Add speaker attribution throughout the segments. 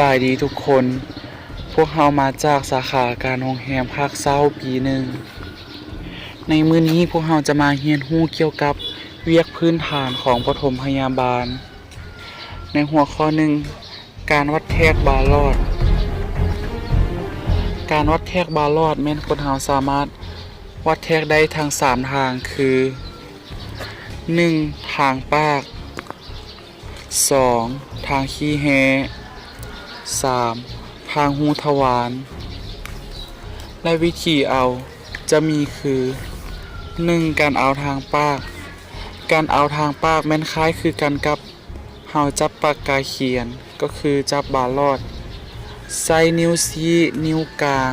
Speaker 1: บายดีทุกคน พวกเรามาจากสาขาการโรงแรมภาคเช้าปีหนึ่ง ในมื้อนี้พวกเราจะมาเรียนรู้เกี่ยวกับเวียกพื้นฐานของปฐมพยาบาล ในหัวข้อหนึ่งการวัดแทกบาลอด การวัดแทกบาลอดแม่นคนเราสามารถวัดแทกได้ทาง3ทางคือ 1. ทางปาก 2. ทางขี้แฮ 3. ทางหูทวาร และวิธีเอาจะมีคือ 1. การเอาทางปาก การเอาทางปากแม่นคล้ายคือกันกับเฮาจับปากกาเขียนก็คือจับบาลอด ใส่นิ้วชี้นิ้วกลาง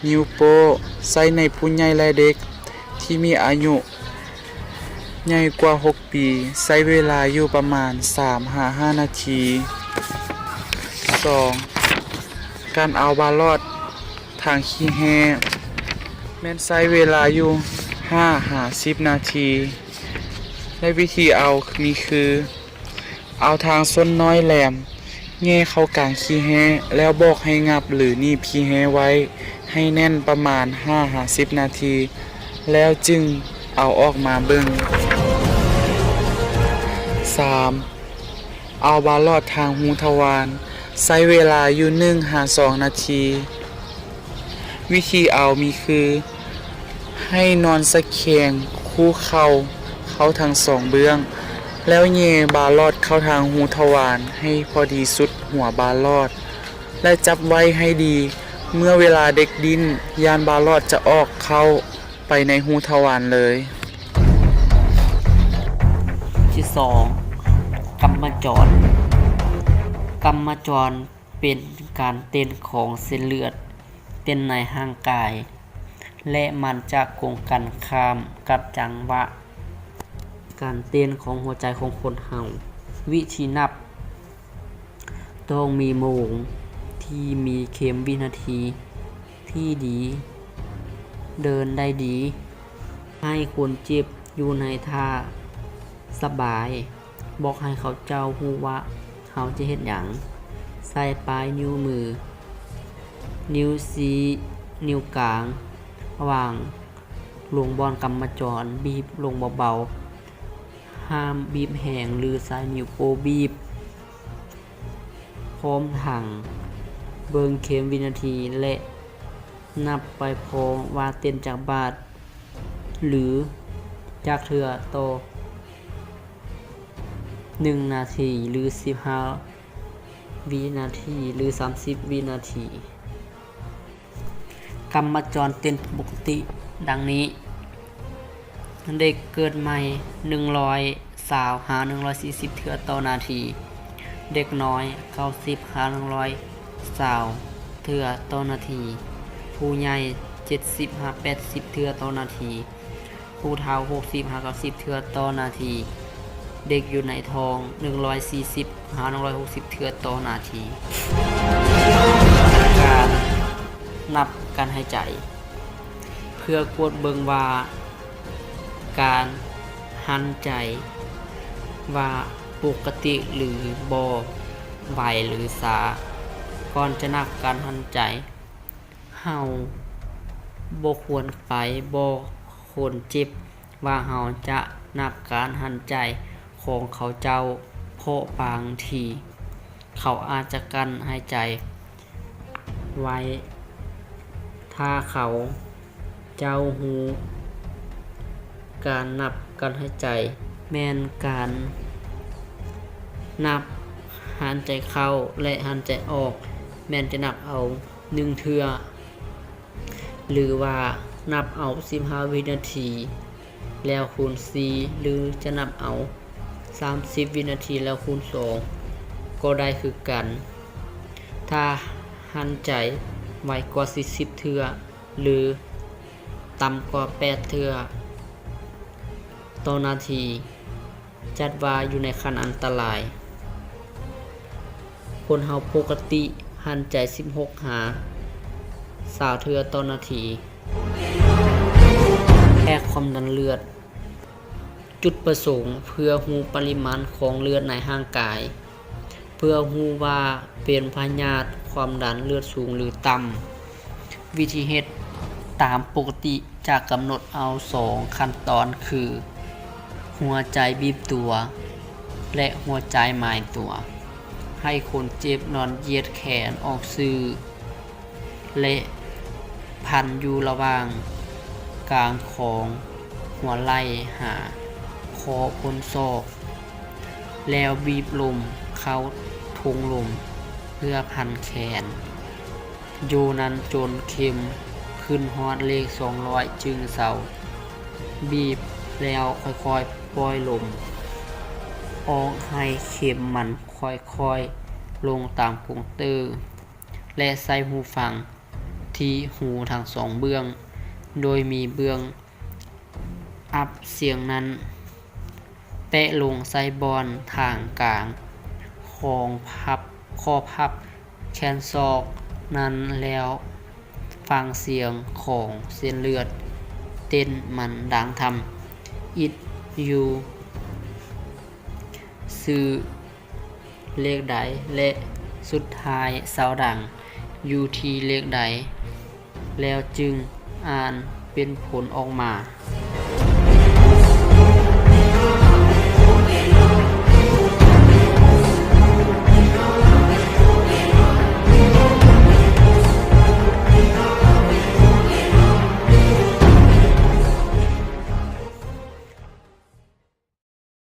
Speaker 1: นิ้วโป้ใส่ในผู้ใหญ่และเด็กที่มีอายุใหญ่กว่า6ปีใช้เวลาอยู่ประมาณ 3-5 นาที 2. การเอาบาลอดทางขี้แฮแม่นใช้เวลาอยู่ 5-10 นาที และวิธีเอามีคือ เอาทางส้นน้อยแหลมแง่เข้ากลางขี้แฮแล้วบอกให้งับหรือหนีบขี้แฮไว้ให้แน่นประมาณ 5-10 นาที แล้วจึงเอาออกมาเบิ่ง 3. เอาบาลอดทางหูทวารใช้เวลาอยู่ 1-2 นาที วิธีเอามีคือ ให้นอนสะแคงคู่เข่าทั้งสองเบื้อง แล้วเย่บาลอดเข้าทางหูทวารให้พอดีสุดหัวบาลอด และจับไว้ให้ดี เมื่อเวลาเด็กดิ้นยานบาลอดจะออกเข้าไปในหูทวารเลย
Speaker 2: ที่2กำมะจรกำมะจรเป็นการเต้นของเส้นเลือดเต้นในร่างกาย และมันจะคงกันข้ามกับจังหวะการเต้นของหัวใจของคนเฮาวิธีนับต้องมีโมงที่มีเข็มวินาทีที่ดี เดินได้ดี ให้คนเจ็บอยู่ในท่าสบายบอกให้เขาเจ้าฮู้ว่าเขาจะเฮ็ดหยังใส่ปลายนิ้วมือนิ้วชี้นิ้วกลางระหว่างลงบอนกำมะจรบีบลงเบาๆห้ามบีบแห้งหรือใส่นิ้วโป้บีบพร้อมถังเบิ่งเข็มวินาทีและนับไปพอว่าเต้นจากบาทหรือจากเทื่อต่อ1 นาทีหรือ15 วินาทีหรือ30 วินาทีกำมะจรเต้นปกติดังนี้เด็กเกิดใหม่120หา140เทื่อต่อนาทีเด็กน้อย90หา120เทื่อต่อนาทีผู้ใหญ่70หา80เทื่อต่อนาทีผู้เฒ่า60หา90เทื่อต่อนาทีเด็กอยู่ในท้อง140หา160เทื่อต่อนาทีการนับการหายใจเพื่อกวดเบิ่งว่าการหันใจว่าปกติหรือบ่ไวหรือช้าก่อนจะนับการหันใจเฮาบ่ควรไปบ่ควรเจ็บว่าเฮาจะนับการหันใจของเขาเจ้าเพราะบางทีเขาอาจจะกั้นหายใจไว้ถ้าเขาเจ้าฮู้การนับการหายใจแม่นการนับหายใจเข้าและหายใจออกแม่นจะนับเอา1เทื่อหรือว่านับเอา15วินาทีแล้วคูณ4หรือจะนับเอา30วินาทีแล้วคูณ2ก็ได้คือกันถ้าหันใจไวกว่า40เทื่อหรือต่ำกว่า8เทื่อต่อนาทีจัดว่าอยู่ในขั้นอันตรายคนเฮาปกติหันใจ16หา20เทื่อต่อนาทีแค่ความดันเลือดจุดประสงค์เพื่อฮู้ปริมาณของเลือดในร่างกาย เพื่อฮู้ว่าเป็นพยาธิความดันเลือดสูงหรือต่ำ วิธีเฮ็ดตามปกติจะกำหนดเอา2ขั้นตอนคือ หัวใจบีบตัว และหัวใจหมายตัว ให้คนเจ็บนอนเหยียดแขนออกซื่อ และพันอยู่ระหว่างกลางของหัวไหล่หาคอพ้นศอก แล้วบีบลมเข้าทงลมเพื่อพันแขน อยู่นั้นจนเข็มขึ้นฮอดเลข200จึงเศร้า บีบแล้วค่อยๆปล่อยลม ออกให้เข็มมันค่อยๆลงตามกงเตอร์ และใส่หูฟังที่หูทั้งสองเบื้อง โดยมีเบื้องอัพเสียงนั้นแปะลงใส่บอนทางกลางของข้อพับแขนศอกนั้นแล้วฟังเสียงของเส้นเลือดเต้นมันดังทำ It you ซื้อเลขใดและสุดท้ายเสาดัง UT เลขใดแล้วจึงอ่านเป็นผลออกมา